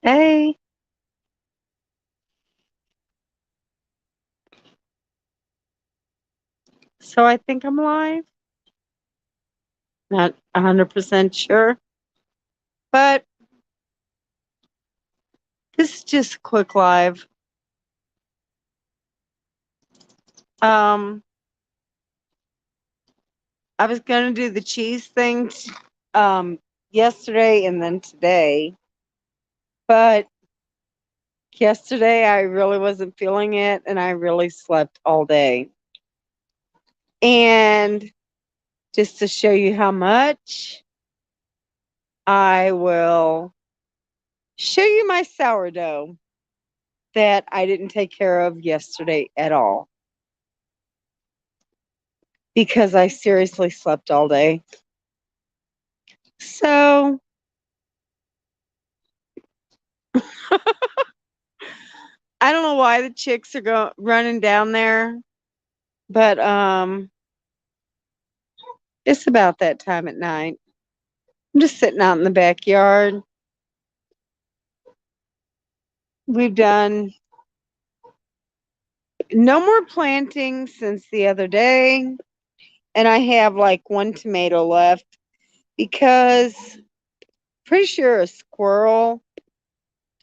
Hey, so I think I'm live. Not 100% sure, but this is just a quick live. Um, I was gonna do the cheese thing, yesterday and then today, but yesterday I really wasn't feeling it, and I really slept all day. And just to show you how much, I will show you my sourdough that I didn't take care of yesterday at all because I seriously slept all day. So I don't know why the chicks are running down there, but it's about that time at night. I'm just sitting out in the backyard. We've done no more planting since the other day, and I have like one tomato left because pretty sure a squirrel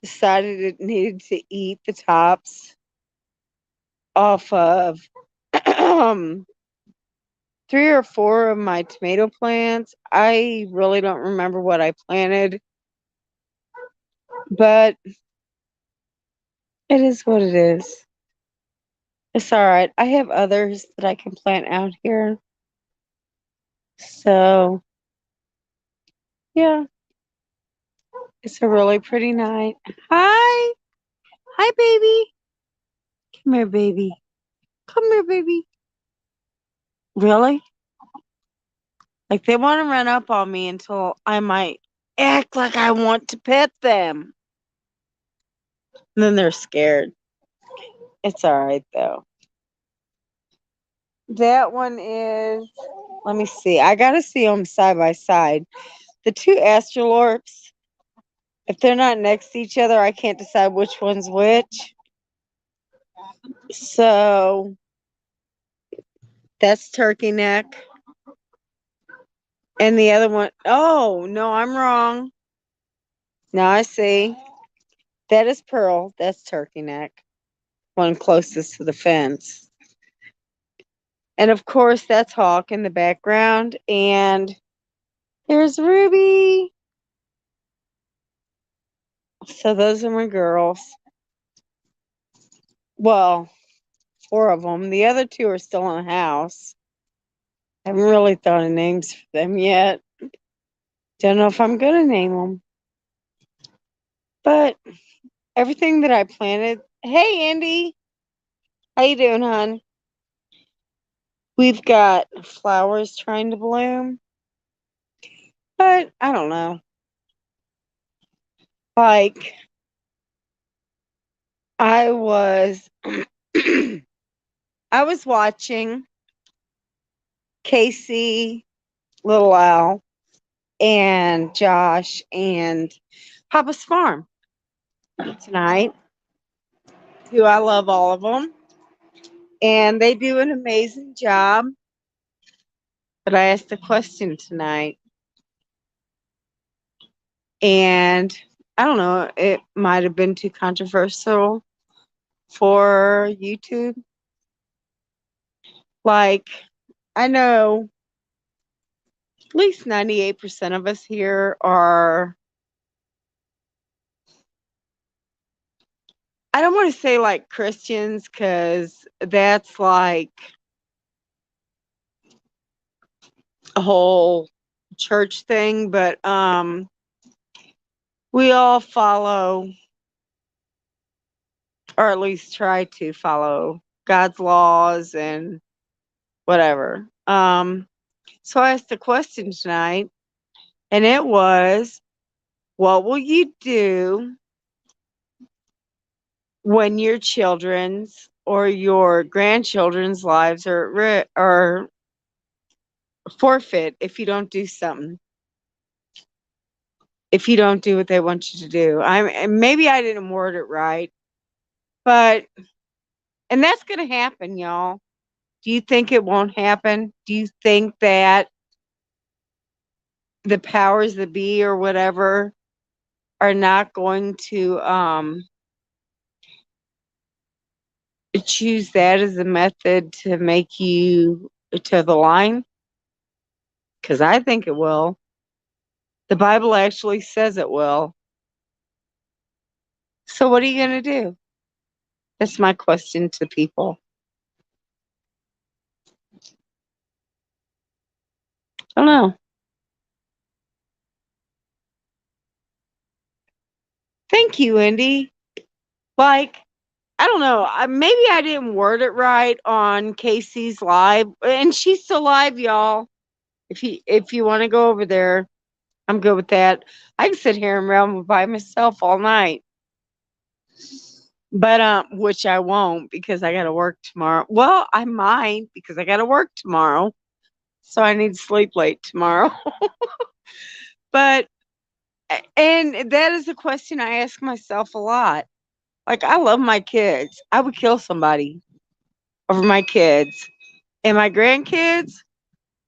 decided it needed to eat the tops off of three or four of my tomato plants. I really don't remember what I planted, but it is what it is. It's all right. I have others that I can plant out here. So, yeah, it's a really pretty night. Hi. Hi, baby. Come here, baby. Come here, baby. Really? Like they want to run up on me until I might act like I want to pet them. And then they're scared. It's all right, though. That one is, let me see. I got to see them side by side. The two astrolorps, if they're not next to each other, I can't decide which one's which. So that's turkey neck. And the other one, oh, no, I'm wrong. Now I see. That is pearl. That's turkey neck. One closest to the fence. And of course, that's Hawk in the background. And there's Ruby. So those are my girls. Well, four of them. The other two are still in the house. I haven't really thought of names for them yet. Don't know if I'm going to name them. But everything that I planted. Hey, Andy. How you doing, hon? We've got flowers trying to bloom. But I don't know. Like, I was I was watching Casey, Little Al, and Josh and Papa's Farm tonight, who I love all of them. And they do an amazing job. But I asked a question tonight, and I don't know, it might have been too controversial for YouTube. Like, I know at least 98% of us here are, I don't want to say like Christians because that's like a whole church thing, but we all follow, or at least try to follow, God's laws and whatever. So I asked a question tonight, and it was, what will you do when your children's or your grandchildren's lives are forfeit if you don't do something? if you don't do what they want you to do. Maybe I didn't word it right, but and that's going to happen, y'all. Do you think it won't happen? Do you think that the powers that be or whatever are not going to choose that as a method to make you to the line? Because I think it will. The Bible actually says it will. So what are you going to do? That's my question to people. I don't know. Thank you, Indy. Like, I don't know. Maybe I didn't word it right on Casey's live, and she's still live, y'all. If you want to go over there, I'm good with that. I can sit here and ramble by myself all night, but which I won't because I got to work tomorrow. Well, I might because I got to work tomorrow, so I need to sleep late tomorrow. But and that is a question I ask myself a lot. Like, I love my kids. I would kill somebody over my kids. And my grandkids,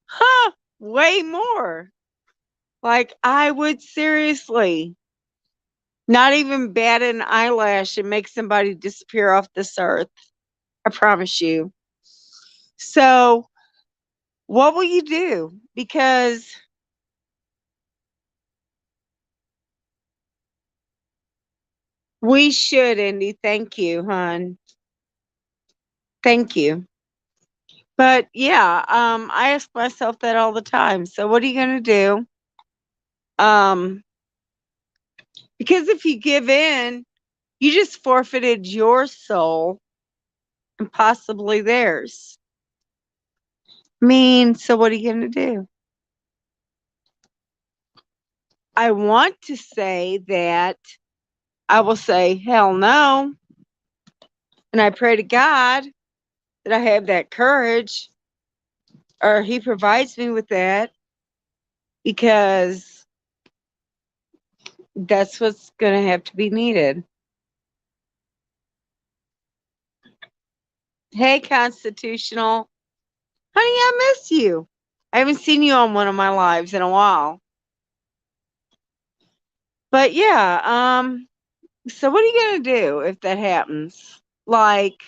huh, way more. Like, I would seriously not even bat an eyelash and make somebody disappear off this earth. I promise you. So, what will you do? Because we should, Indy. Thank you, hon. Thank you. But yeah, I ask myself that all the time. So, what are you going to do? Um, because if you give in, you just forfeited your soul and possibly theirs. So what are you going to do? I want to say that I will say, hell no. And I pray to God that I have that courage or He provides me with that because that's what's going to have to be needed. Hey, Constitutional. Honey, I miss you. I haven't seen you on one of my lives in a while. But yeah, so what are you going to do if that happens? Like,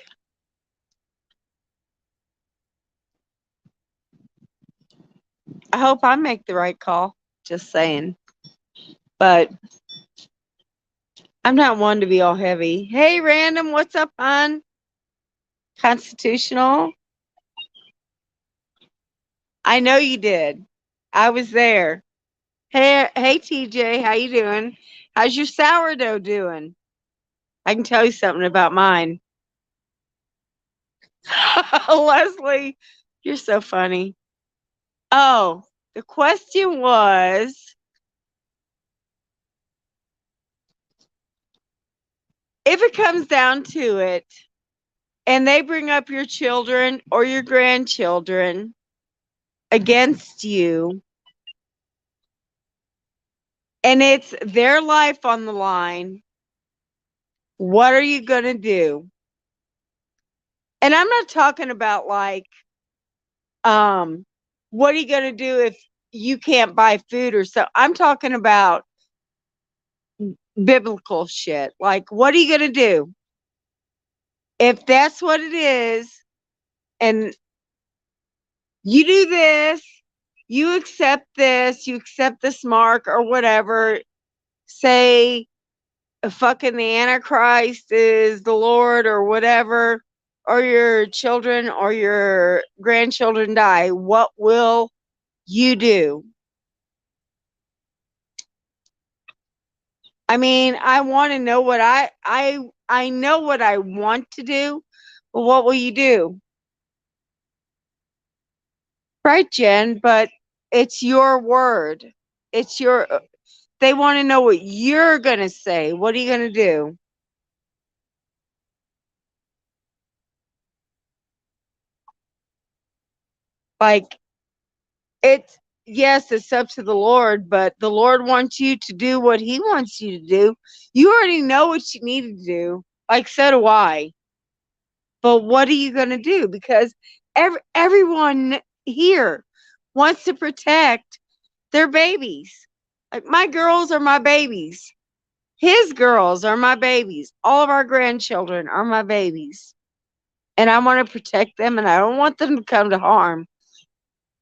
I hope I make the right call. Just saying. But I'm not one to be all heavy. Hey, Random, what's up, hon? Constitutional. I know you did. I was there. Hey, TJ, how you doing? How's your sourdough doing? I can tell you something about mine. Leslie, you're so funny. Oh, the question was, if it comes down to it, and they bring up your children or your grandchildren against you, and it's their life on the line, what are you going to do? And I'm not talking about like, what are you going to do if you can't buy food or so? I'm talking about biblical shit. Like, what are you going to do if that's what it is? And you do this, you accept this mark or whatever. Say, fucking the Antichrist is the Lord or whatever, or your children or your grandchildren die, what will you do? I want to know what I know what I want to do, but what will you do? Right, Jen, but it's your word. It's your they want to know what you're going to say. What are you going to do? Like, it's yes, it's up to the Lord, but the Lord wants you to do what He wants you to do. You already know what you need to do. Like, so do I. But what are you going to do? Because everyone here wants to protect their babies. Like, my girls are my babies. His girls are my babies. All of our grandchildren are my babies. And I want to protect them, and I don't want them to come to harm.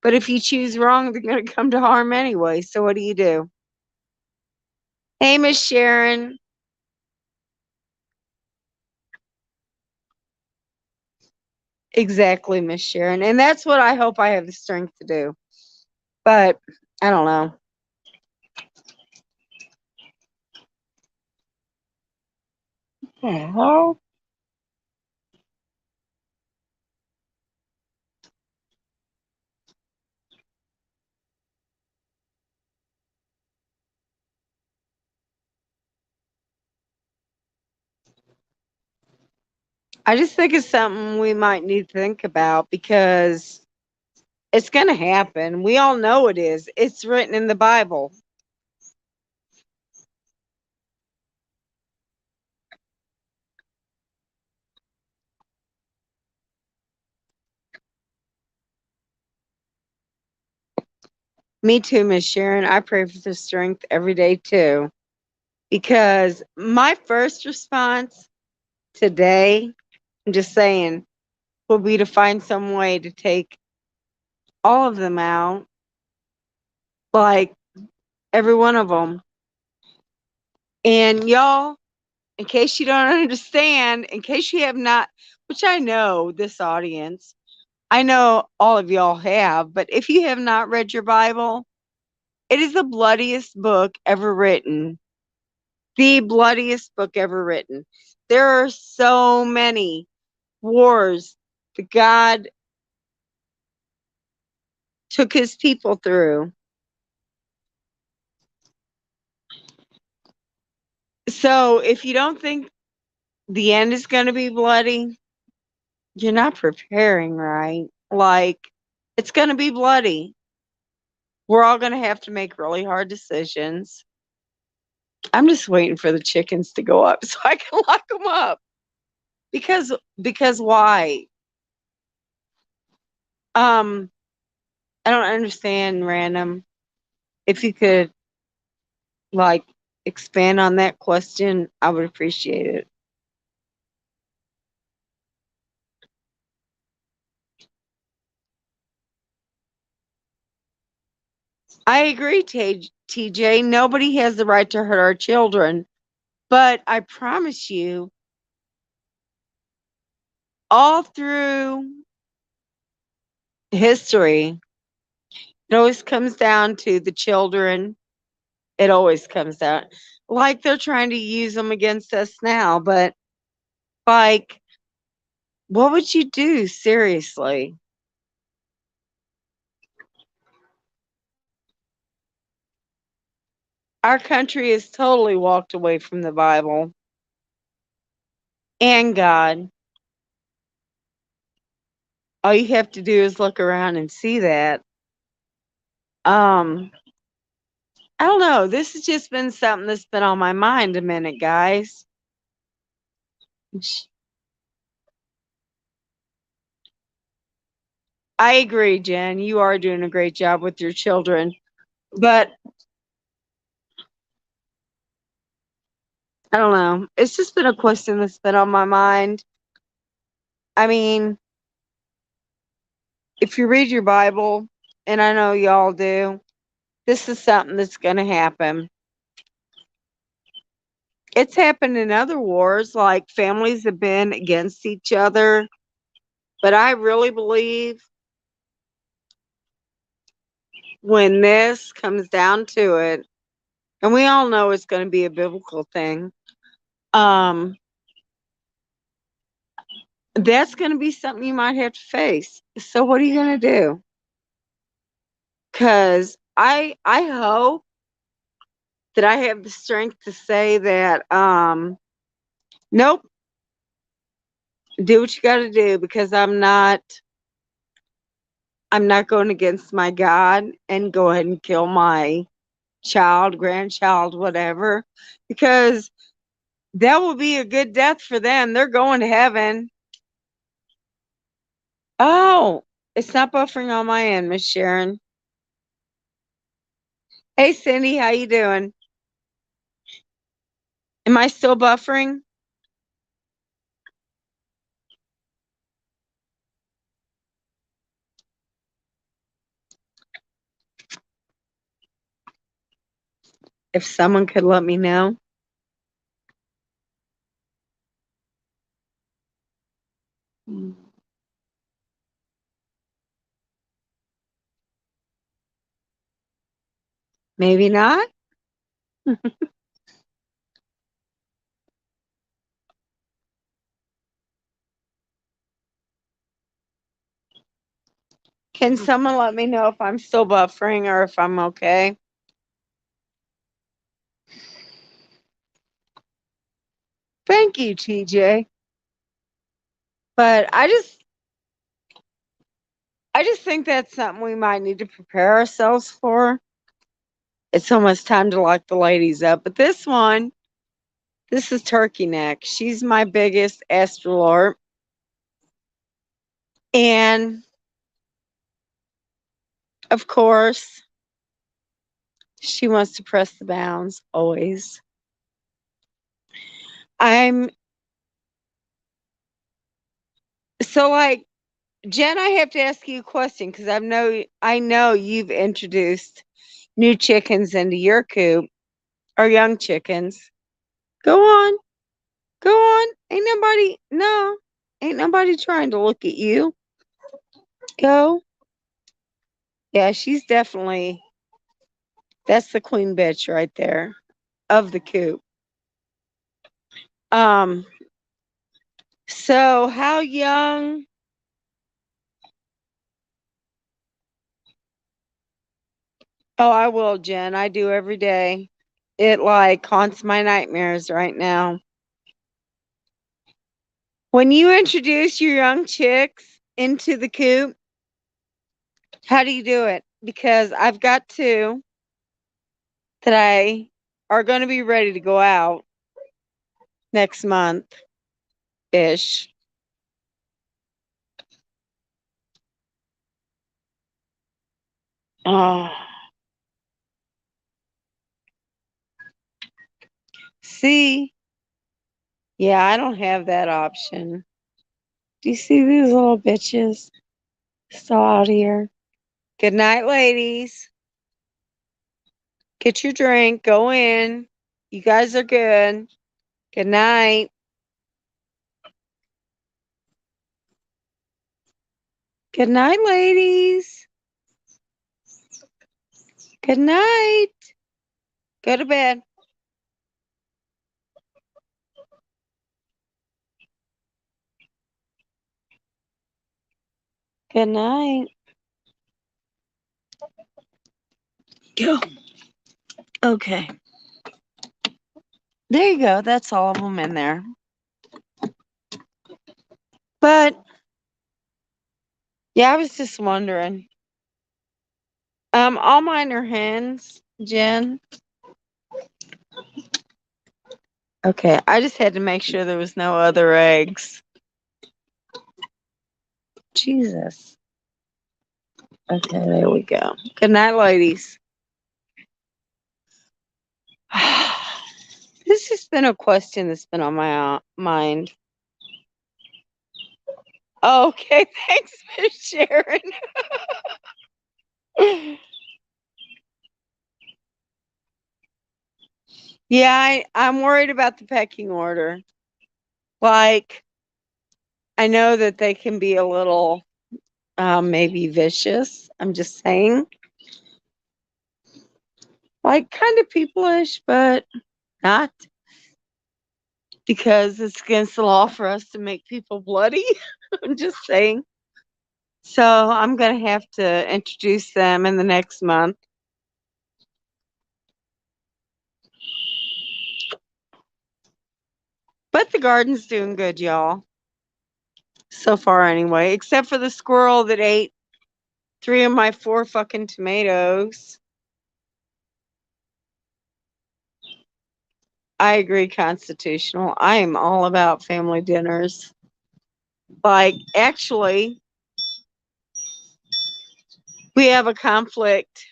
But if you choose wrong, they're going to come to harm anyway. So what do you do? Hey, Miss Sharon. Exactly, Miss Sharon. And that's what I hope I have the strength to do. But I don't know. What the hell? I just think it's something we might need to think about because it's going to happen. We all know it is. It's written in the Bible. Me too, Miss Sharon. I pray for the strength every day too. Because my first response today, I'm just saying, will be to find some way to take all of them out, like every one of them. And y'all, in case you don't understand, in case you have not, which I know this audience, I know all of y'all have, but if you have not read your Bible, it is the bloodiest book ever written. The bloodiest book ever written. There are so many wars that God took his people through. So if you don't think the end is going to be bloody, you're not preparing right. Like, it's going to be bloody. We're all going to have to make really hard decisions. I'm just waiting for the chickens to go up so I can lock them up. Because why? Um, I don't understand, random. If you could like expand on that question, I would appreciate it. I agree, TJ. Nobody has the right to hurt our children. But I promise you, all through history, it always comes down to the children. It always comes down. Like they're trying to use them against us now. But, like, what would you do? Seriously. Our country has totally walked away from the Bible and God. All you have to do is look around and see that. Um, I don't know. This has just been something that's been on my mind a minute, guys. I agree, Jen. You are doing a great job with your children. But I don't know. It's just been a question that's been on my mind. I mean, if you read your Bible, and I know y'all do, this is something that's going to happen. It's happened in other wars, like families have been against each other. But I really believe when this comes down to it, and we all know it's going to be a biblical thing, um, that's going to be something you might have to face. So what are you going to do? Because I hope that I have the strength to say that nope, do what you got to do because I'm not going against my God and go ahead and kill my child, grandchild, whatever, because that will be a good death for them. They're going to heaven. Oh, it's not buffering on my end, Miss Sharon. Hey, Cindy, how you doing? Am I still buffering? If someone could let me know. Maybe not. Can someone let me know if I'm still buffering or if I'm okay? Thank you, TJ. But I just think that's something we might need to prepare ourselves for. It's almost time to lock the ladies up. But this is Turkey Neck. She's my biggest astrolord. And of course, she wants to press the bounds always. I'm so like Jen, I have to ask you a question because I know you've introduced new chickens into your coop or young chickens. Go on. Go on. Ain't nobody trying to look at you. Go. Yeah, that's the queen bitch right there of the coop. Um, so how young? Oh, I will, Jen. I do every day. It like haunts my nightmares right now. When you introduce your young chicks into the coop, how do you do it? Because I've got two that I are going to be ready to go out next month ish. Oh, see, yeah, I don't have that option. Do you see these little bitches still out here? Good night, ladies. Get your drink. Go in. You guys are good. Good night. Good night, ladies. Good night. Go to bed. Good night. Go. Okay. There you go. That's all of them in there. But yeah, I was just wondering. All mine are hens, Jen. Okay, I just had to make sure there was no other eggs. Jesus. Okay, there we go. Good night, ladies. This has been a question that's been on my mind. Okay, thanks for sharing. Yeah, I'm worried about the pecking order. Like, I know that they can be a little maybe vicious. I'm just saying. Like, kind of peopleish, but not because it's against the law for us to make people bloody. I'm just saying. So I'm going to have to introduce them in the next month. But the garden's doing good, y'all. So far, anyway, except for the squirrel that ate 3 of my 4 fucking tomatoes. I agree, constitutional. I am all about family dinners. Like, actually, we have a conflict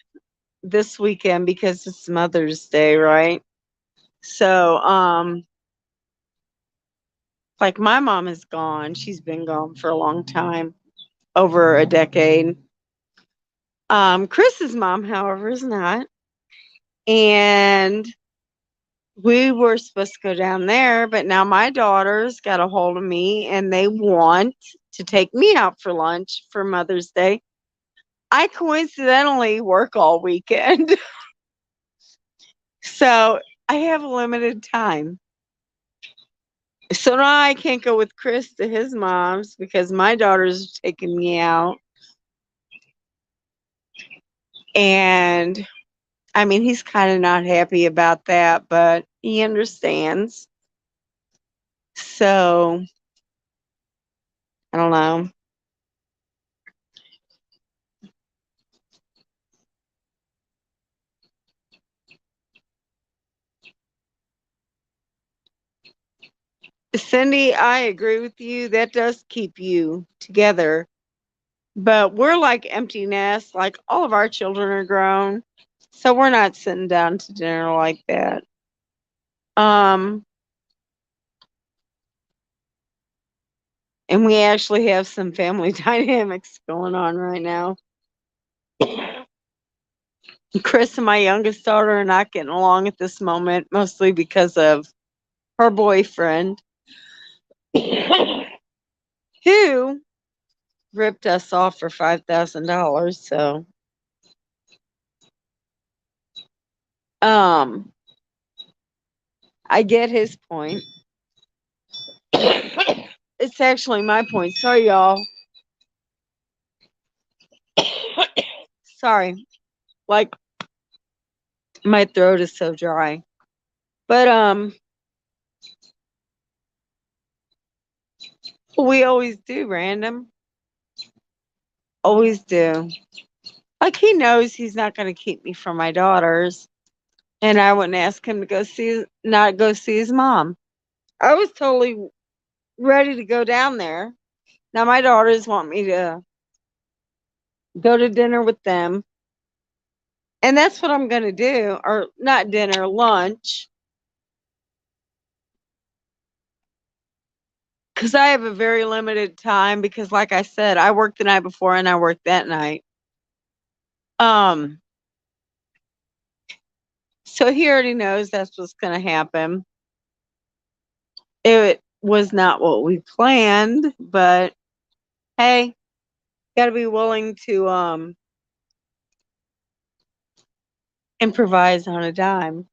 this weekend because it's Mother's Day, right? So, like my mom is gone. She's been gone for a long time, over a decade. Chris's mom, however, is not. And we were supposed to go down there, but now my daughters got a hold of me and they want to take me out for lunch for Mother's Day. I coincidentally work all weekend. So I have a limited time. So now I can't go with Chris to his mom's because my daughter's taking me out. And I mean, he's kind of not happy about that, but he understands. So I don't know. Cindy, I agree with you. That does keep you together. But we're like empty nests, like all of our children are grown. So we're not sitting down to dinner like that. Um, and we actually have some family dynamics going on right now. Chris and my youngest daughter are not getting along at this moment, mostly because of her boyfriend, who ripped us off for $5,000. So, um, I get his point. It's actually my point. Sorry, y'all. Sorry. Like, my throat is so dry. But we always do random. Always do. Like he knows he's not going to keep me from my daughters, and I wouldn't ask him to not go see his mom. I was totally ready to go down there. Now my daughters want me to go to dinner with them, and that's what I'm going to do, or not dinner, lunch, because I have a very limited time. Because, like I said, I worked the night before and I worked that night. Um, so he already knows that's what's going to happen. It was not what we planned, but hey, got to be willing to improvise on a dime.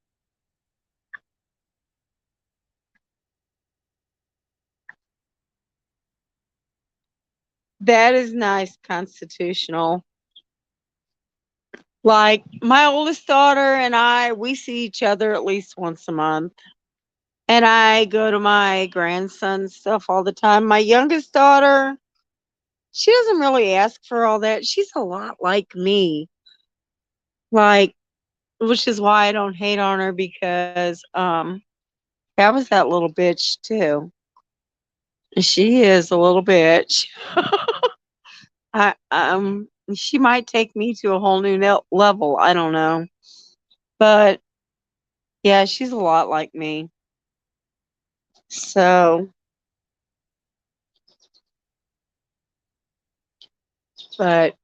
That is nice, constitutional. Like my oldest daughter and I, we see each other at least once a month. And I go to my grandson's stuff all the time. My youngest daughter, she doesn't really ask for all that. She's a lot like me. Like, which is why I don't hate on her, because that was that little bitch too. She is a little bitch. I she might take me to a whole new level. I don't know. But yeah, she's a lot like me. So, but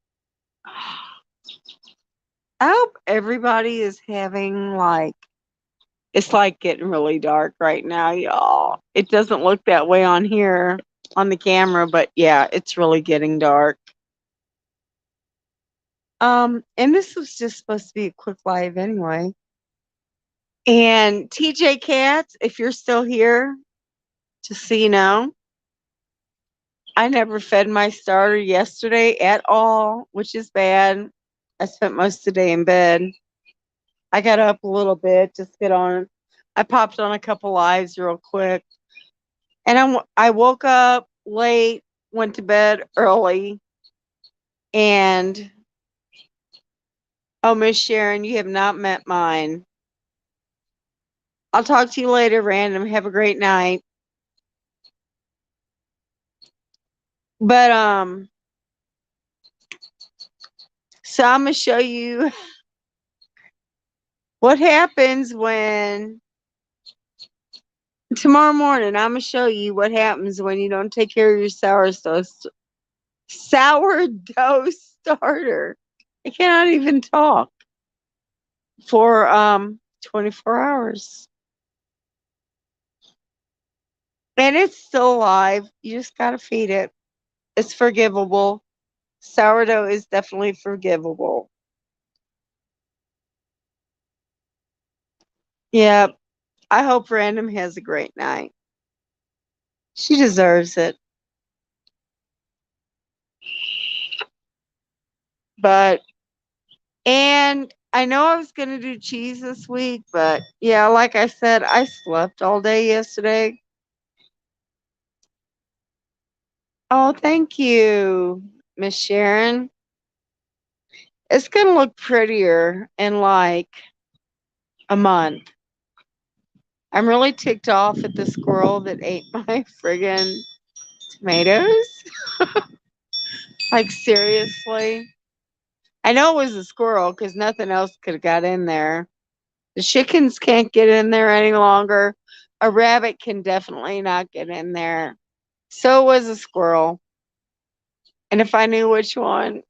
I hope everybody is having like, it's like getting really dark right now, y'all. It doesn't look that way on here on the camera, but yeah, it's really getting dark. And this was just supposed to be a quick live anyway. And TJ Katz, if you're still here, just so you know, I never fed my starter yesterday at all, which is bad. I spent most of the day in bed. I got up a little bit, just get on. I popped on a couple lives real quick. And I woke up late, went to bed early, and Oh, Miss Sharon, you have not met mine. I'll talk to you later, random. Have a great night. But so I'm gonna show you what happens when tomorrow morning. I'm gonna show you what happens when you don't take care of your sourdough starter. I cannot even talk for 24 hours. And it's still alive. You just gotta feed it. It's forgivable. Sourdough is definitely forgivable. Yeah, I hope Random has a great night. She deserves it. But, and I know I was going to do cheese this week, but yeah, like I said, I slept all day yesterday. Oh, thank you, Miss Sharon. It's going to look prettier in like a month. I'm really ticked off at the squirrel that ate my friggin' tomatoes. Like, seriously. I know it was a squirrel because nothing else could have got in there. The chickens can't get in there any longer. A rabbit can definitely not get in there. So was a squirrel. And if I knew which one,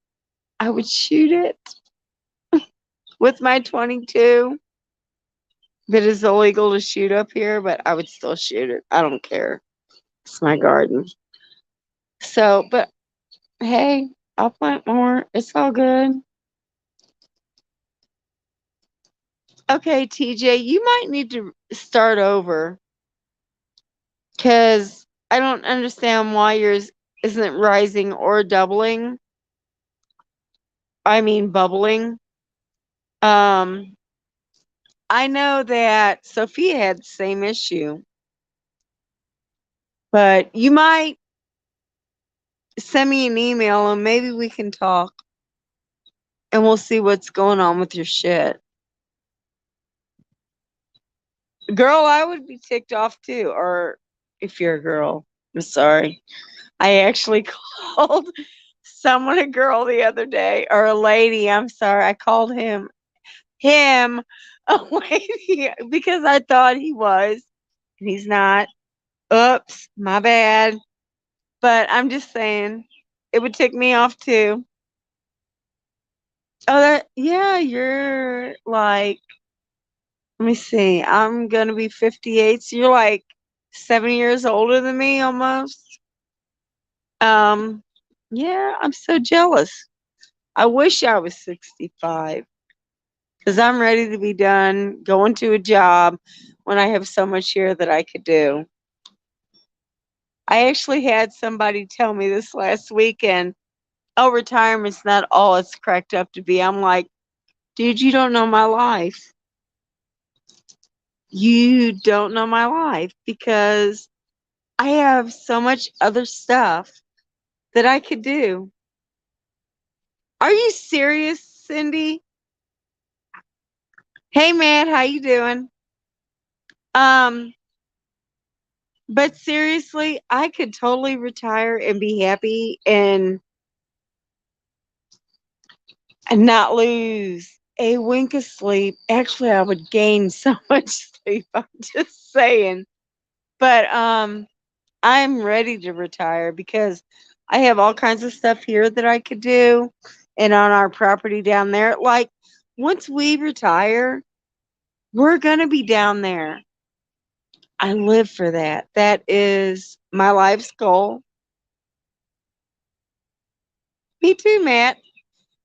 I would shoot it with my 22. It is illegal to shoot up here, but I would still shoot it. I don't care. It's my garden. So, but hey, I'll plant more. It's all good. Okay, TJ, you might need to start over because I don't understand why yours isn't rising or doubling. I mean, bubbling. Um, I know that Sophia had the same issue, but you might send me an email and maybe we can talk and we'll see what's going on with your shit. Girl, I would be ticked off too. Or if you're a girl, I'm sorry. I actually called someone a girl the other day, or a lady. I'm sorry. I called him a lady because I thought he was, and he's not. Oops, my bad. But I'm just saying, it would tick me off too. Oh, yeah, you're like, let me see, I'm gonna be 58, so you're like 7 years older than me almost. Um, yeah, I'm so jealous. I wish I was 65 because I'm ready to be done going to a job when I have so much here that I could do. I actually had somebody tell me this last weekend, oh, retirement's not all it's cracked up to be. I'm like, dude, you don't know my life. You don't know my life because I have so much other stuff that I could do. Are you serious, Cindy? Hey, man, how you doing? Um, but seriously, I could totally retire and be happy and not lose a wink of sleep. Actually, I would gain so much sleep. I'm just saying. But I'm ready to retire because I have all kinds of stuff here that I could do and on our property down there. Like once we retire, we're going to be down there. I live for that. That is my life's goal. Me too, Matt.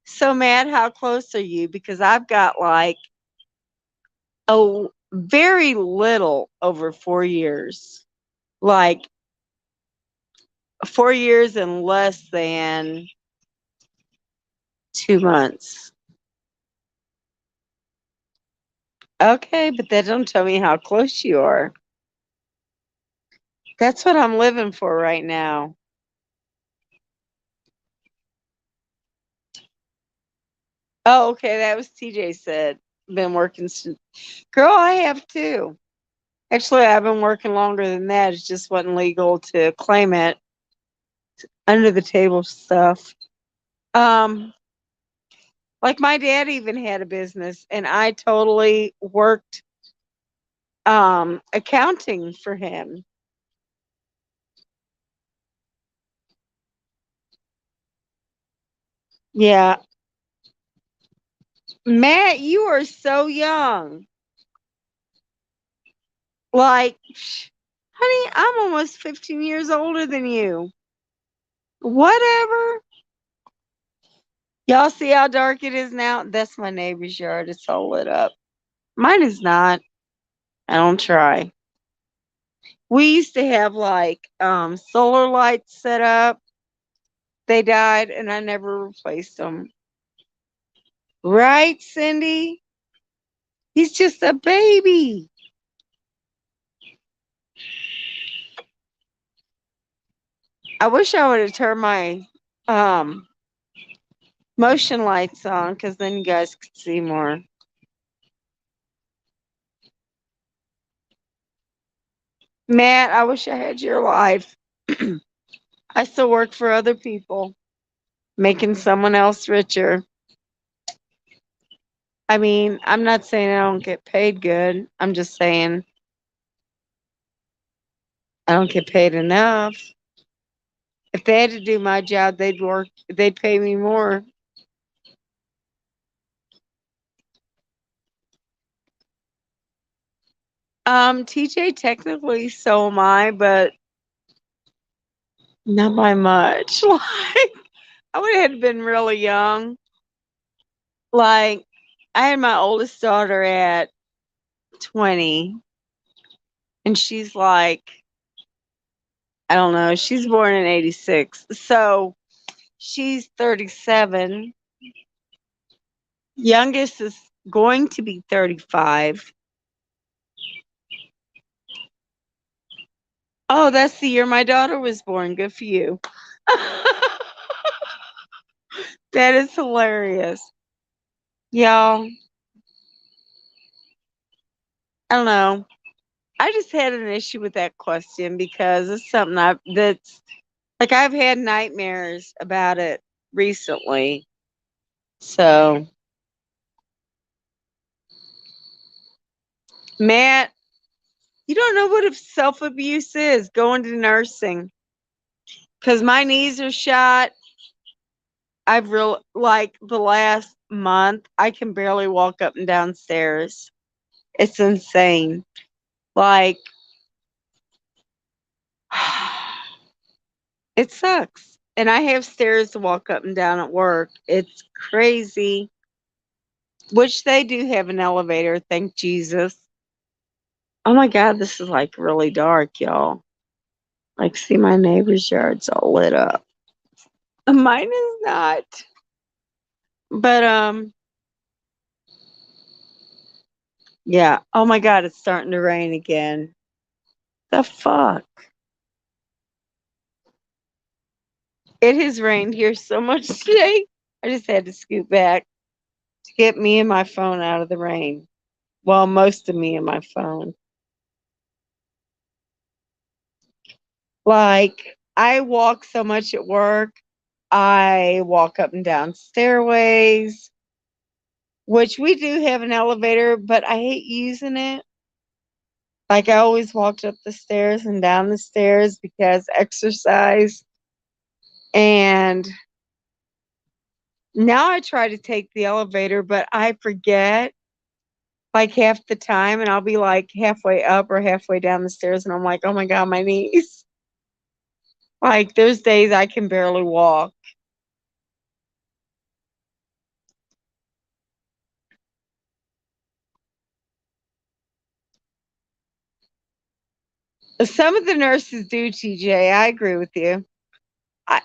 So, Matt, how close are you? Because I've got like a very little over 4 years. Like 4 years and less than 2 months. Okay, but that don't tell me how close you are. That's what I'm living for right now. Oh, okay. That was TJ said. Been working since. Girl, I have too. Actually, I've been working longer than that. It just wasn't legal to claim it under the table stuff. Um, like my dad even had a business, and I totally worked accounting for him. Yeah, Matt, you are so young. Like, honey, I'm almost 15 years older than you. Whatever. Y'all see how dark it is now? That's my neighbor's yard. It's all lit up. Mine is not. I don't try. We used to have like solar lights set up. They died and I never replaced them. Right, Cindy? He's just a baby. I wish I would have turned my um motion lights on because then you guys could see more. Matt, I wish I had your life. I still work for other people, making someone else richer. I mean, I'm not saying I don't get paid good. I'm just saying I don't get paid enough. If they had to do my job, they'd pay me more. TJ, technically so am I, but not by much. Like I would have been really young. Like I had my oldest daughter at 20, and she's like, I don't know, she's born in 86. So she's 37. Youngest is going to be 35. Oh, that's the year my daughter was born. Good for you. That is hilarious. Y'all, I don't know. I just had an issue with that question because it's something that's like I've had nightmares about it recently. So, Matt, you don't know what self abuse is going to nursing because my knees are shot. I've real like the last month, I can barely walk up and down stairs. It's insane. Like, it sucks. And I have stairs to walk up and down at work. It's crazy. Which they do have an elevator, thank Jesus. Oh my God, this is like really dark, y'all. Like, see, my neighbor's yard's all lit up. Mine is not. But yeah. Oh my God, it's starting to rain again. The fuck? It has rained here so much today. I just had to scoot back to get me and my phone out of the rain. Well, most of me and my phone. Like, I walk so much at work. I walk up and down stairways, which we do have an elevator, but I hate using it. Like, I always walked up the stairs and down the stairs because exercise. And now I try to take the elevator, but I forget like half the time, and I'll be like halfway up or halfway down the stairs, and I'm like, oh my God, my knees. Like, there's days I can barely walk. Some of the nurses do, TJ. I agree with you. I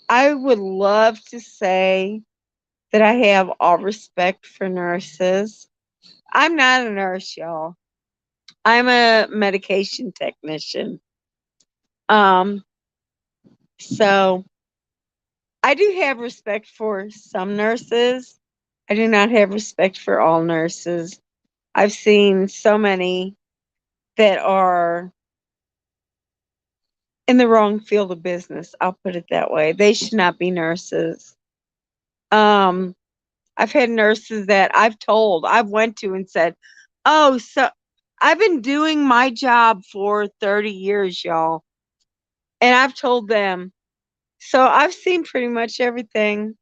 I would love to say that I have all respect for nurses. I'm not a nurse, y'all. I'm a medication technician. Um, so I do have respect for some nurses. I do not have respect for all nurses. I've seen so many that are in the wrong field of business. I'll put it that way. They should not be nurses. Um, I've had nurses that I've went to and said, "Oh, so I've been doing my job for 30 years, y'all." And I've told them, "So I've seen pretty much everything."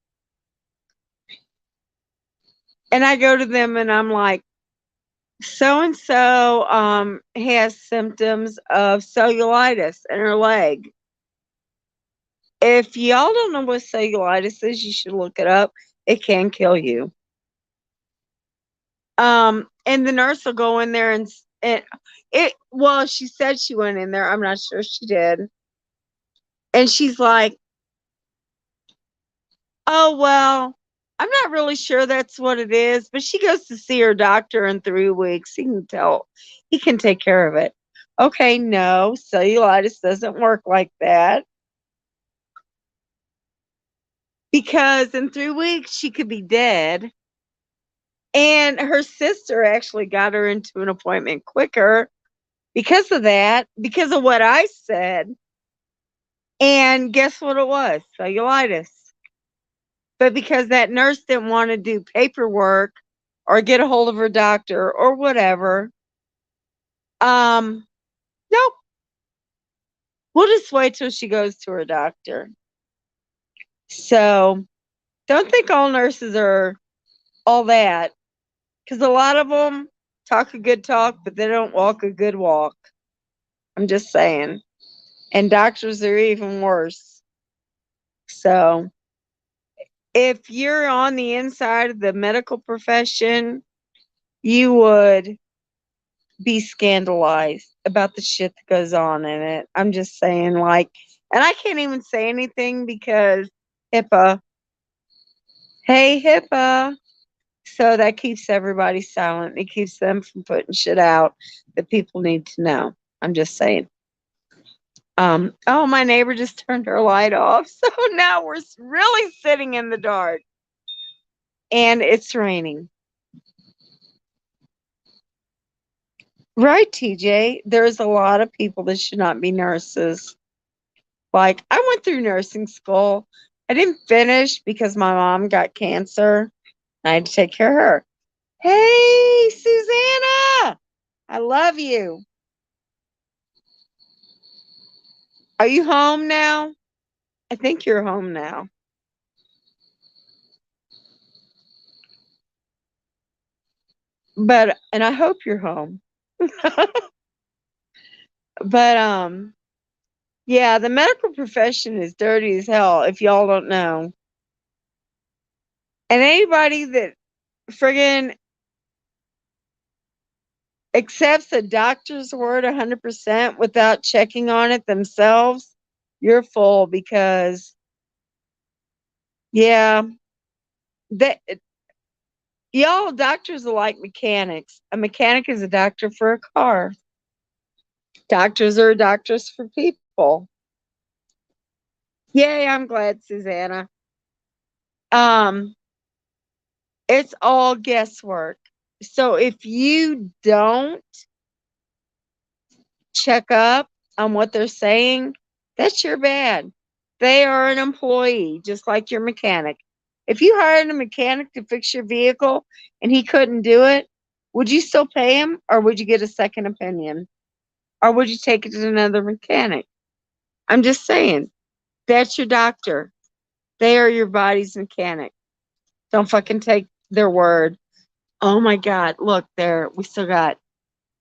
And I go to them and I'm like, "So and so has symptoms of cellulitis in her leg. If y'all don't know what cellulitis is, you should look it up. It can kill you." And the nurse will go in there and well, she said she went in there. I'm not sure she did. And she's like, "Oh, well, I'm not really sure that's what it is, but she goes to see her doctor in 3 weeks. He can take care of it." Okay, no, cellulitis doesn't work like that because in 3 weeks she could be dead. And her sister actually got her into an appointment quicker because of that, because of what I said. And guess what it was? Cellulitis. But because that nurse didn't want to do paperwork or get a hold of her doctor or whatever, um, nope. We'll just wait till she goes to her doctor. So don't think all nurses are all that, because a lot of them talk a good talk, but they don't walk a good walk. I'm just saying. And doctors are even worse. So if you're on the inside of the medical profession, you would be scandalized about the shit that goes on in it. I'm just saying, like, and I can't even say anything because HIPAA. Hey, HIPAA. So that keeps everybody silent. It keeps them from putting shit out that people need to know. I'm just saying. Oh, my neighbor just turned her light off. So now we're really sitting in the dark. And it's raining. Right, TJ. There's a lot of people that should not be nurses. Like, I went through nursing school. I didn't finish because my mom got cancer. I had to take care of her. Hey, Susanna! I love you. Are you home now? I think you're home now. And I hope you're home. But yeah, the medical profession is dirty as hell if y'all don't know. And anybody that friggin' accepts a doctor's word 100% without checking on it themselves, you're full because, yeah, that y'all doctors are like mechanics. A mechanic is a doctor for a car. Doctors are doctors for people. Yay, I'm glad, Susanna. Um, it's all guesswork. So if you don't check up on what they're saying, that's your bad. They are an employee, just like your mechanic. If you hired a mechanic to fix your vehicle and he couldn't do it, would you still pay him or would you get a second opinion? Or would you take it to another mechanic? I'm just saying, that's your doctor. They are your body's mechanic. Don't fucking take their word. Oh my God. Look there.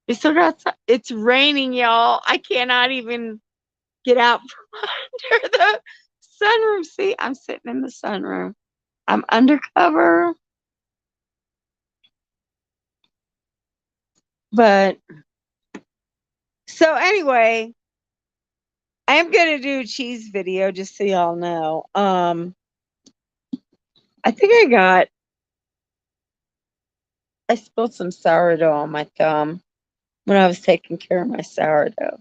It's raining, y'all. I cannot even get out from under the sunroom. See, I'm sitting in the sunroom. I'm undercover. But so anyway, I am gonna do a cheese video just so y'all know. I think I spilled some sourdough on my thumb when I was taking care of my sourdough.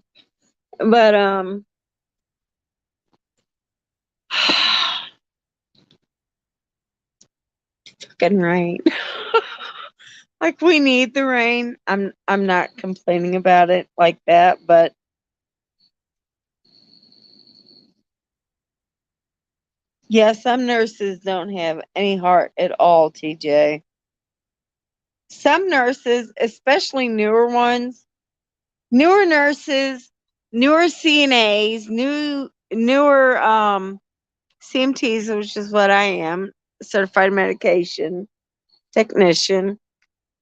But Fucking rain. Like we need the rain. I'm not complaining about it like that, but yeah, some nurses don't have any heart at all, TJ. Some nurses, especially newer ones, newer nurses, newer CNAs, newer CMTs, which is what I am, certified medication technician.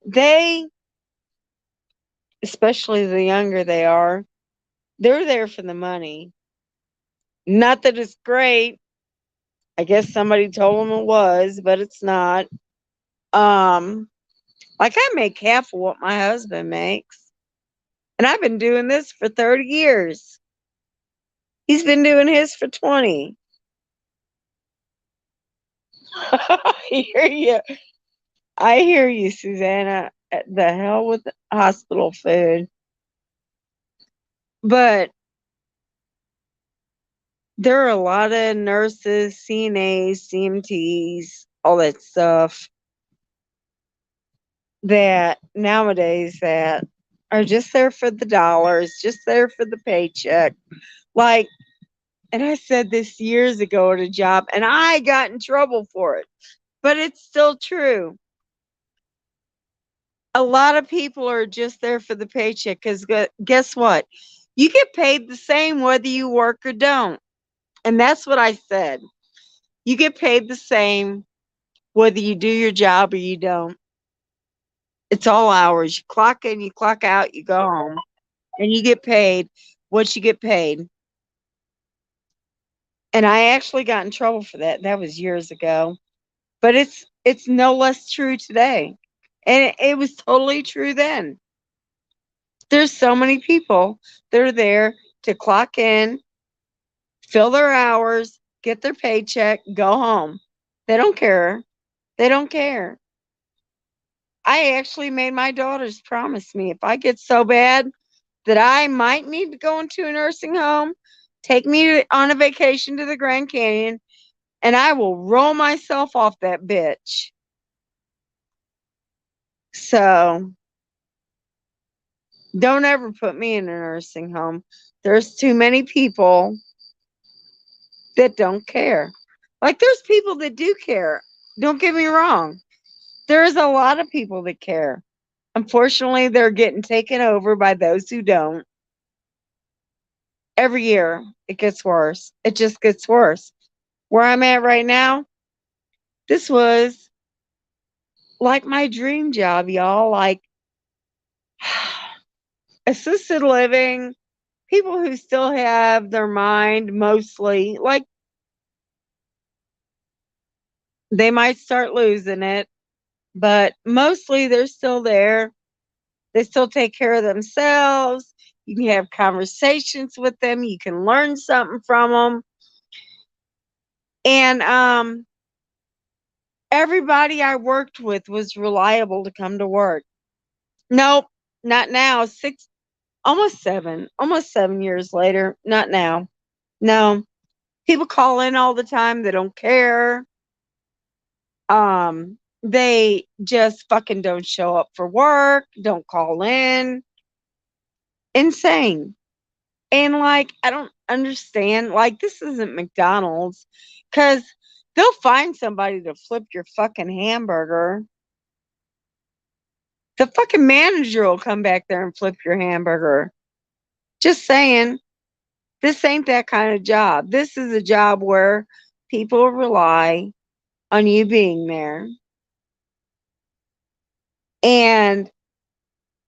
They, especially the younger they are, they're there for the money. Not that it's great. I guess somebody told them it was, but it's not. Um, like I make half of what my husband makes. And I've been doing this for 30 years. He's been doing his for 20. I hear you. I hear you, Susanna. The hell with the hospital food. But there are a lot of nurses, CNAs, CMTs, all that stuff that nowadays that are just there for the dollars, just there for the paycheck. Like, and I said this years ago at a job, and I got in trouble for it, but it's still true. A lot of people are just there for the paycheck because guess what? You get paid the same whether you work or don't. And that's what I said. You get paid the same whether you do your job or you don't. It's all hours. You clock in, you clock out, you go home, and you get paid what you get paid. And I actually got in trouble for that. That was years ago. But it's no less true today. And it was totally true then. There's so many people that are there to clock in, fill their hours, get their paycheck, go home. They don't care. They don't care. I actually made my daughters promise me if I get so bad that I might need to go into a nursing home, take me on a vacation to the Grand Canyon, and I will roll myself off that bitch. So don't ever put me in a nursing home. There's too many people that don't care. Like there's people that do care. Don't get me wrong. There's a lot of people that care. Unfortunately, they're getting taken over by those who don't. Every year, it gets worse. It just gets worse. Where I'm at right now, this was like my dream job, y'all. Like assisted living, people who still have their mind mostly, like they might start losing it, but mostly they're still there. They still take care of themselves. You can have conversations with them. You can learn something from them. And everybody I worked with was reliable to come to work. Nope, not now. Almost 7 years later. Not now. No, people call in all the time. They don't care. They just fucking don't show up for work. Don't call in. Insane. And like, I don't understand. Like, this isn't McDonald's because they'll find somebody to flip your fucking hamburger. The fucking manager will come back there and flip your hamburger. Just saying, this ain't that kind of job. This is a job where people rely on you being there. And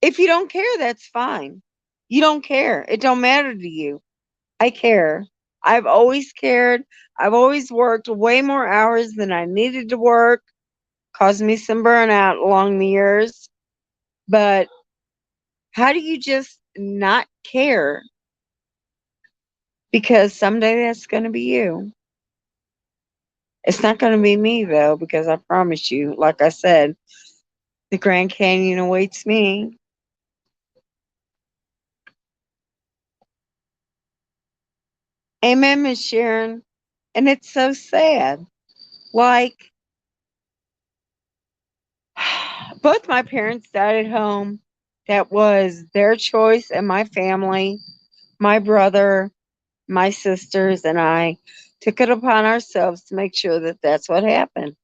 if you don't care, that's fine. You don't care. It don't matter to you. I care. I've always cared. I've always worked way more hours than I needed to work, caused me some burnout along the years. But how do you just not care? Because someday that's going to be you. It's not going to be me, though, because I promise you, like I said, the Grand Canyon awaits me. Amen, Miss Sharon. And it's so sad. Like, Both my parents died at home. That was their choice, and my family, my brother, my sisters, and I took it upon ourselves to make sure that that's what happened.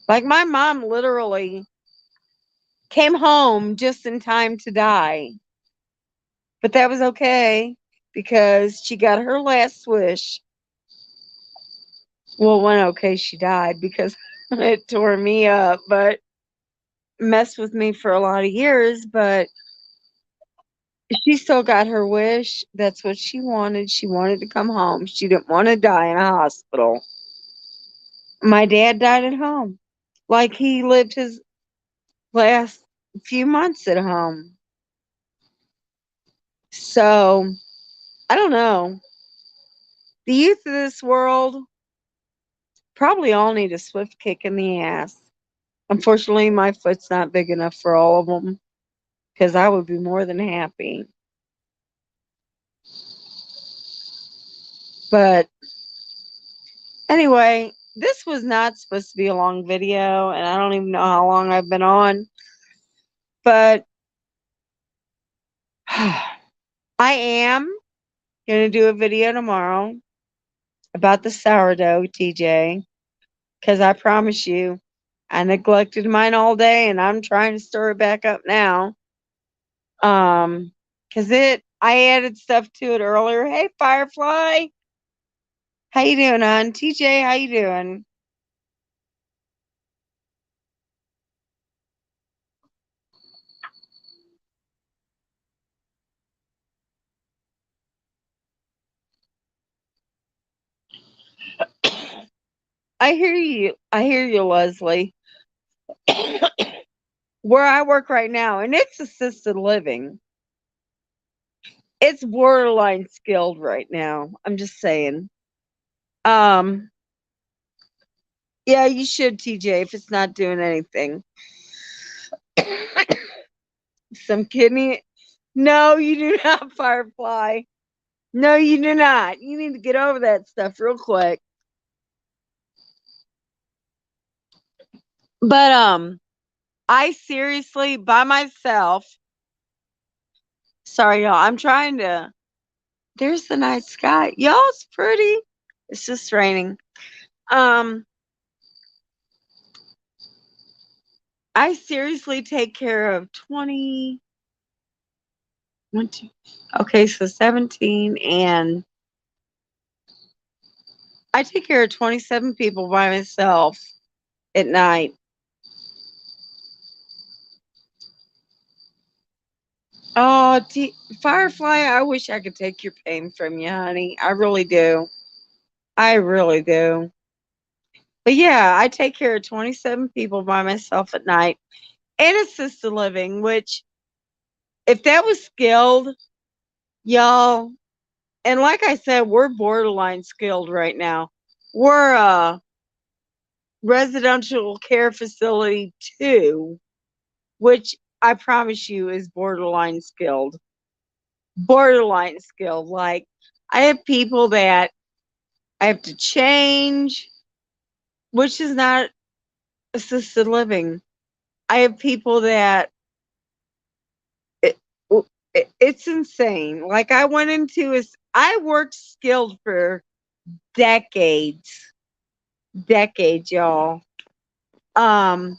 Like my mom literally came home just in time to die, but that was okay because she got her last wish. Well, when okay, she died because it tore me up, but messed with me for a lot of years. But she still got her wish. That's what she wanted. She wanted to come home. She didn't want to die in a hospital. My dad died at home. Like he lived his last few months at home. So, I don't know. The youth of this world probably all need a swift kick in the ass. Unfortunately, my foot's not big enough for all of them because I would be more than happy. But anyway, this was not supposed to be a long video, and I don't even know how long I've been on, but I am going to do a video tomorrow about the sourdough, TJ, because I promise you, I neglected mine all day, and I'm trying to stir it back up now. Because I added stuff to it earlier. Hey, Firefly, how you doing, hon? TJ, how you doing? I hear you. I hear you, Leslie. Where I work right now, and it's assisted living. It's borderline skilled right now. I'm just saying. Um, yeah, you should, TJ, if it's not doing anything. Some kidney. No, you do not, Firefly. No, you do not. You need to get over that stuff real quick. But I seriously by myself. Sorry, y'all. I'm trying to. There's the night sky. Y'all, it's pretty. It's just raining. Um, I seriously take care of 20. One, two, okay, so 17, and I take care of 27 people by myself at night. Oh, Firefly, I wish I could take your pain from you, honey. I really do. I really do. But yeah, I take care of 27 people by myself at night and assisted living, which, if that was skilled, y'all, and like I said, we're borderline skilled right now. We're a residential care facility too, which I promise you is borderline skilled. Borderline skilled. Like, I have people that I have to change, which is not assisted living. I have people that it, it's insane. Like, I worked skilled for decades, decades, y'all. Um,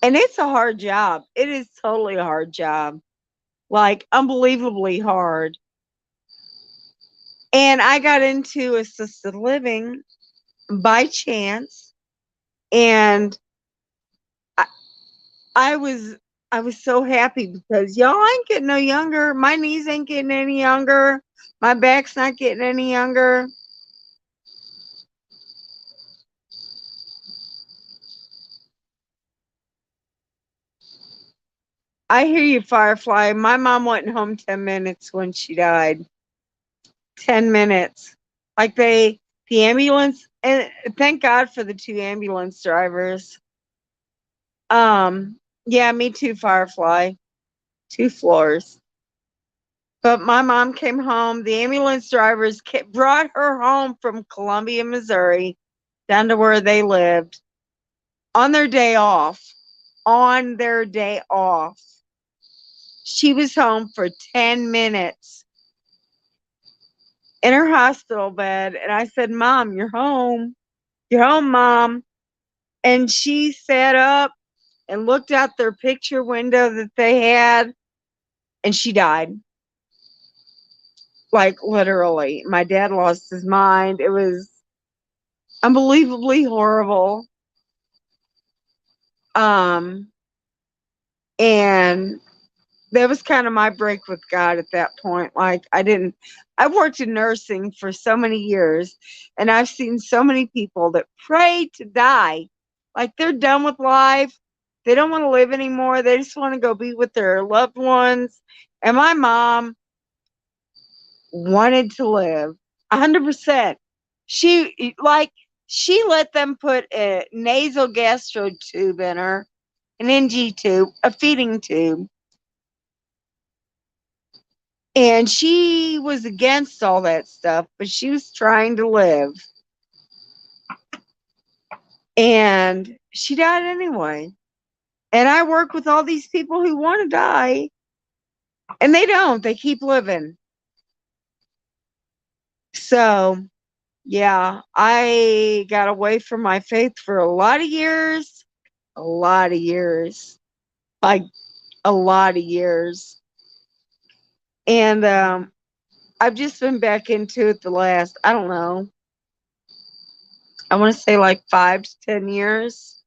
and it's a hard job. It is totally a hard job, like unbelievably hard. And I got into assisted living by chance, and I, I was I was so happy because y'all ain't getting no younger. My knees ain't getting any younger. My back's not getting any younger. I hear you, Firefly. My mom went home 10 minutes when she died. 10 minutes. Like the ambulance, and thank God for the two ambulance drivers. Yeah, me too, Firefly. Two floors. But my mom came home. The ambulance drivers brought her home from Columbia, Missouri, down to where they lived. on their day off. On their day off. She was home for 10 minutes in her hospital bed. And I said, Mom, you're home. You're home, Mom. And she sat up and looked out their picture window that they had, and she died. Like, literally. My dad lost his mind. It was unbelievably horrible. Um, and that was kind of my break with God at that point. Like, I've worked in nursing for so many years, and I've seen so many people that pray to die. Like, they're done with life. They don't want to live anymore. They just want to go be with their loved ones. And my mom wanted to live 100%. She let them put a nasal gastro tube in her, an NG tube, a feeding tube. And she was against all that stuff, but she was trying to live. And she died anyway. And I work with all these people who want to die, and they don't. They keep living. So, yeah, I got away from my faith for a lot of years. A lot of years. Like, a lot of years. And I've just been back into it the last, I don't know, I want to say like 5 to 10 years,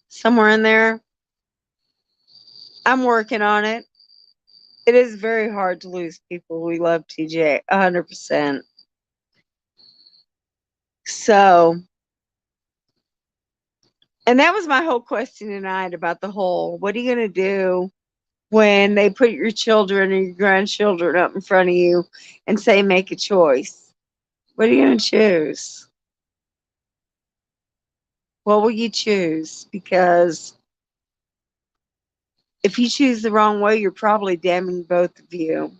somewhere in there. I'm working on it. It is very hard to lose people we love, TJ, 100%. So, and that was my whole question tonight about the whole, what are you going to do when they put your children or your grandchildren up in front of you and say, make a choice? What are you going to choose? What will you choose? Because if you choose the wrong way, you're probably damning both of you.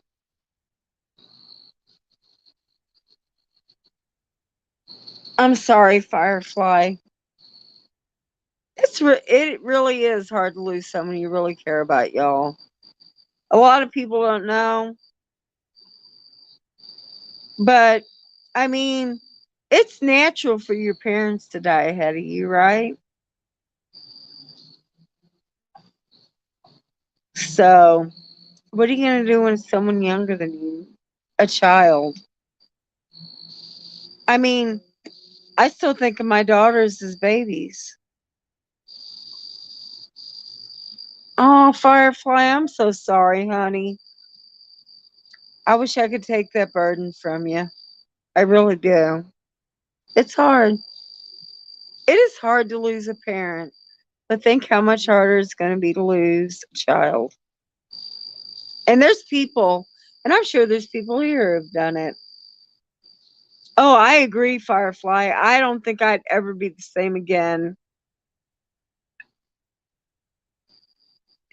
I'm sorry, Firefly. It really is hard to lose someone you really care about, y'all. A lot of people don't know, but I mean, it's natural for your parents to die ahead of you, right? So, what are you going to do when it's someone younger than you? A child. I mean, I still think of my daughters as babies. Oh, Firefly, I'm so sorry, honey. I wish I could take that burden from you. I really do. It's hard. It is hard to lose a parent, but think how much harder it's going to be to lose a child. And there's people, and I'm sure there's people here who've done it. Oh, I agree, Firefly. I don't think I'd ever be the same again.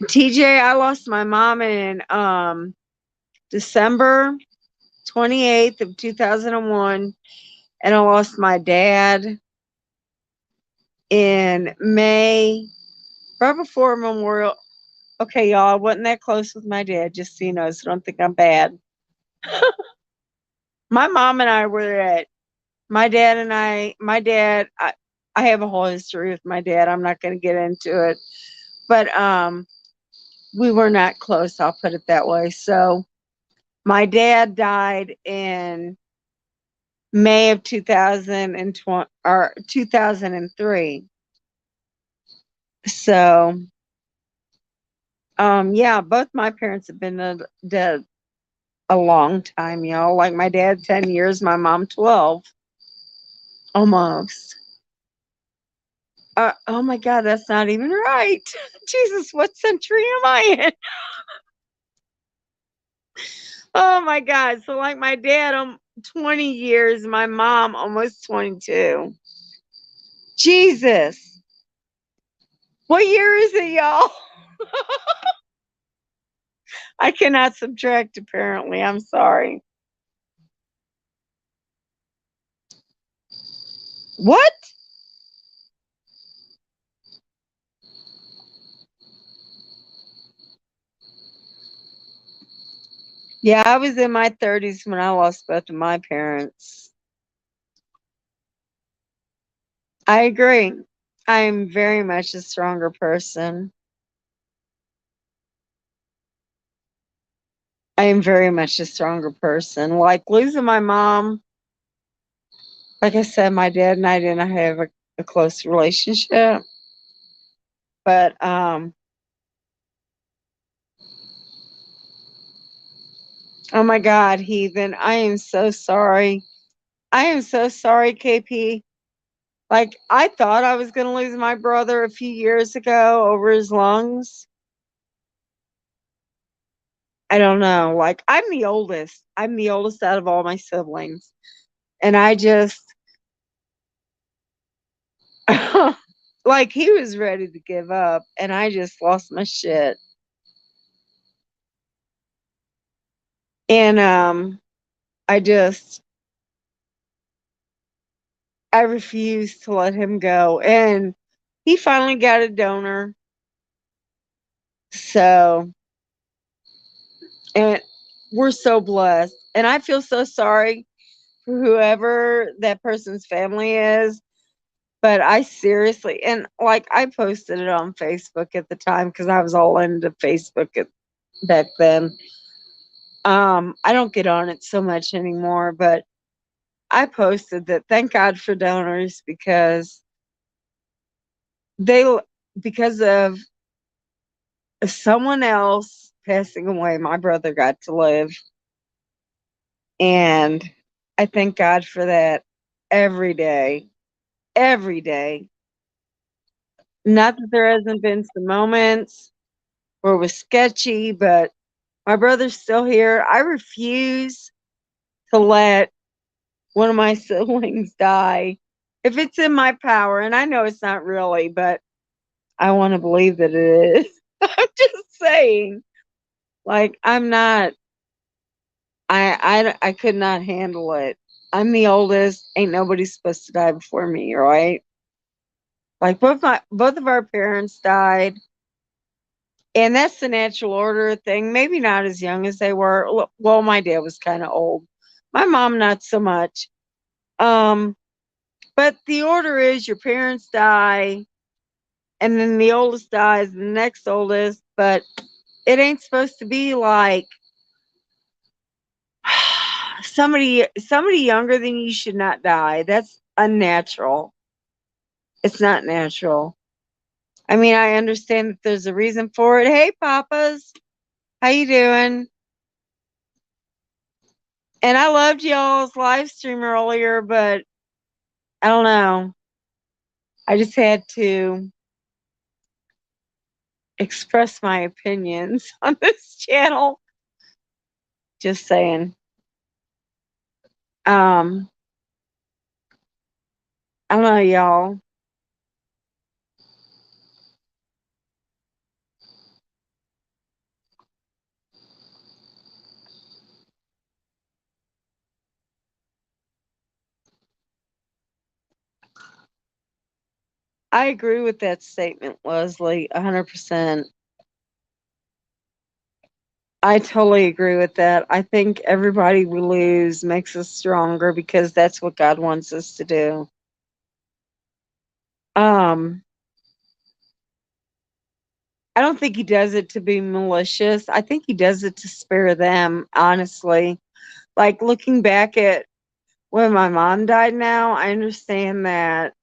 TJ, I lost my mom in December 28th of 2001, and I lost my dad in May, right before Memorial. Okay, y'all, I wasn't that close with my dad, just so you know, so don't think I'm bad. My mom and I were at I have a whole history with my dad. I'm not going to get into it, but we were not close. I'll put it that way. So my dad died in May of 2020 or 2003. So yeah, both my parents have been dead a long time, y'all. Like my dad 10 years, my mom 12 almost. Oh my God, that's not even right. Jesus, what century am I in? Oh my God. So, like my dad, 20 years, my mom almost 22. Jesus. What year is it, y'all? I cannot subtract, apparently. I'm sorry. What? Yeah, I was in my 30s when I lost both of my parents. I agree. I'm very much a stronger person. I am very much a stronger person. Like losing my mom, like I said, my dad and I didn't have a close relationship. But oh my God, Heathen, I am so sorry. I am so sorry, KP. Like I thought I was gonna lose my brother a few years ago over his lungs. I don't know. Like I'm the oldest. I'm the oldest out of all my siblings. And I just like he was ready to give up and I just lost my shit. And I just I refused to let him go. And he finally got a donor. So and we're so blessed. And I feel so sorry for whoever that person's family is. But I seriously, and like I posted it on Facebook at the time because I was all into Facebook back then. I don't get on it so much anymore, but I posted that thank God for donors they because of someone else passing away, my brother got to live, and I thank God for that every day, every day. Not that there hasn't been some moments where it was sketchy, but my brother's still here. I refuse to let one of my siblings die if it's in my power. And I know it's not really, but I want to believe that it is. I'm just saying. Like, I'm not, I could not handle it. I'm the oldest. Ain't nobody supposed to die before me, right? Like both of our parents died, and that's the natural order thing. Maybe not as young as they were. Well, my dad was kind of old. My mom not so much. Um, but the order is your parents die, and then the oldest dies, the next oldest. But it ain't supposed to be like somebody younger than you should not die. That's unnatural. It's not natural. I mean, I understand that there's a reason for it. Hey, papas, how you doing? And I loved y'all's live stream earlier, but I don't know. I just had to express my opinions on this channel. Just saying. Um, I don't know, y'all. I agree with that statement, Leslie, 100%. I totally agree with that. I think everybody we lose makes us stronger because that's what God wants us to do. Um, I don't think he does it to be malicious. I think he does it to spare them, honestly. Like looking back at when my mom died now, I understand that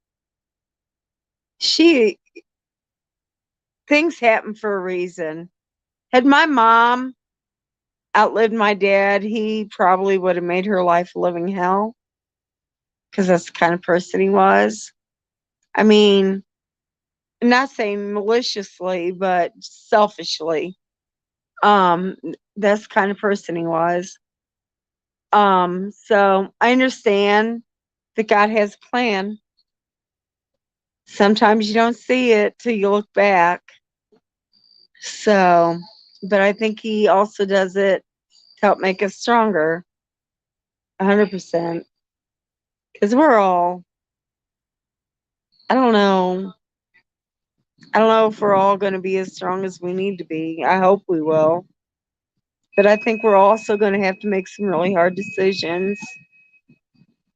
she things happen for a reason. Had my mom outlived my dad, he probably would have made her life a living hell because that's the kind of person he was. I mean, not saying maliciously, but selfishly. Um, that's the kind of person he was. So I understand that God has a plan. Sometimes you don't see it till you look back. So, but I think he also does it to help make us stronger, 100%. Because we're all, I don't know, I don't know if we're all going to be as strong as we need to be. I hope we will. But I think we're also going to have to make some really hard decisions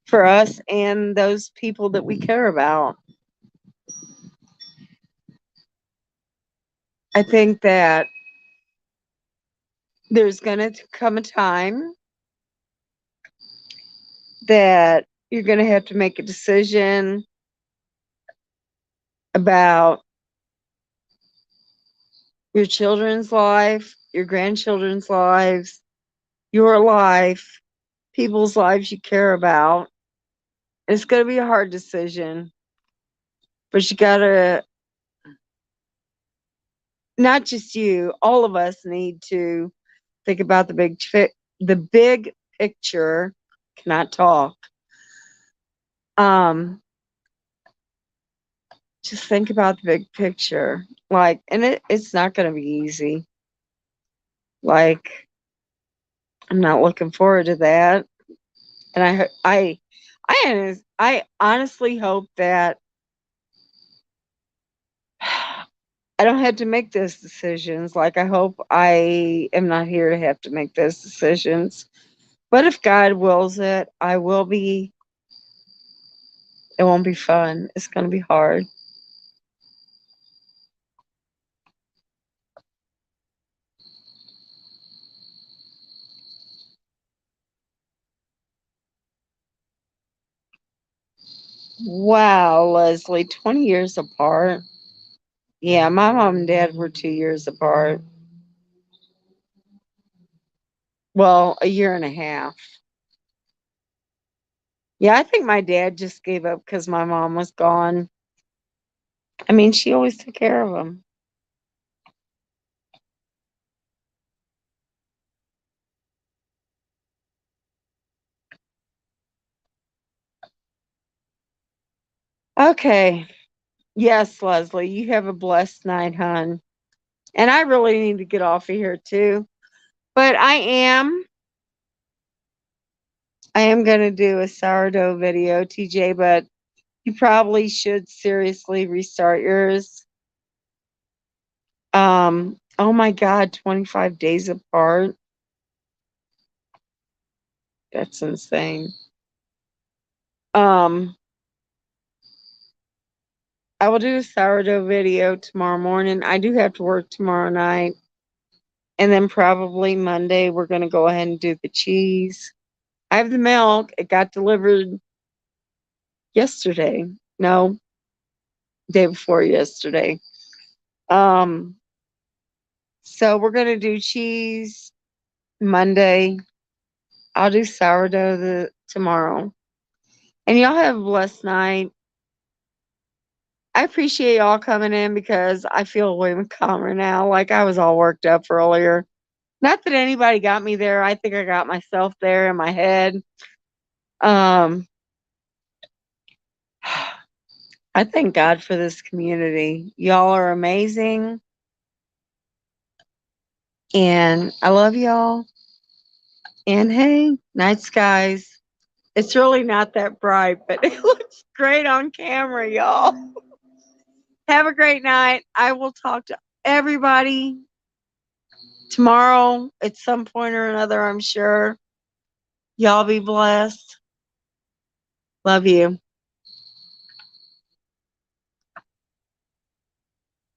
for us and those people that we care about. I think that there's going to come a time that you're going to have to make a decision about your children's life, your grandchildren's lives, your life, people's lives you care about. It's going to be a hard decision, but you got to, not just you, all of us need to think about the big picture. Cannot talk. Um, just think about the big picture. Like, and it's not going to be easy. Like, I'm not looking forward to that. And I honestly hope that I don't have to make those decisions. Like, I hope I am not here to have to make those decisions. But if God wills it, I will be. It won't be fun. It's going to be hard. Wow, Leslie, 20 years apart. Yeah, my mom and dad were 2 years apart. Well, a year and a half. Yeah, I think my dad just gave up because my mom was gone. I mean, she always took care of him. Okay. Yes, Leslie, you have a blessed night, hon. And I really need to get off of here too. But I am going to do a sourdough video, TJ, but you probably should seriously restart yours. Oh my God, 25 days apart. That's insane. Um, I will do a sourdough video tomorrow morning. I do have to work tomorrow night. And then probably Monday, we're going to go ahead and do the cheese. I have the milk. It got delivered yesterday. No, day before yesterday. Um, so we're going to do cheese Monday. I'll do sourdough tomorrow. And y'all have a blessed night. I appreciate y'all coming in because I feel way calmer now. Like I was all worked up earlier. Not that anybody got me there. I think I got myself there in my head. Um, I thank God for this community. Y'all are amazing. And I love y'all. And hey, night skies. It's really not that bright, but it looks great on camera, y'all. Have a great night. I will talk to everybody tomorrow at some point or another, I'm sure. Y'all be blessed. Love you.